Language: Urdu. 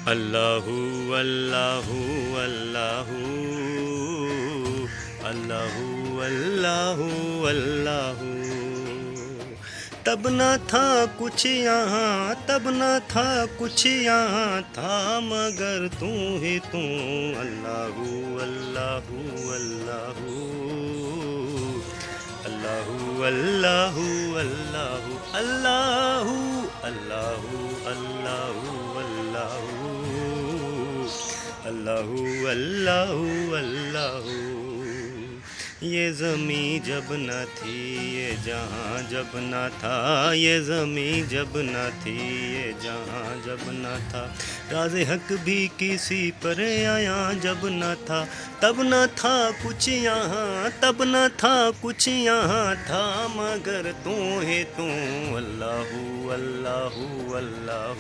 اللہ اللہ اللہ اللہ اللہ اللہ تب نہ تھا کچھ یہاں، تب نہ تھا کچھ یہاں، تھا مگر تو ہی تو۔ اللہ اللہ اللہ اللہ اللہ اللہ اللہ اللہ اللہ اللہ اللہ اللہ۔ یہ زمیں جب نہ تھی، یہ جہاں جب نہ تھا، یہ زمیں جب نہ تھی، یہ جہاں جب نہ تھا، راز حق بھی کسی پر آیا جب نہ تھا، تب نہ تھا کچھ یہاں، تب نہ تھا کچھ یہاں، تھا مگر تو ہے تو۔ اللہ اللہ اللہ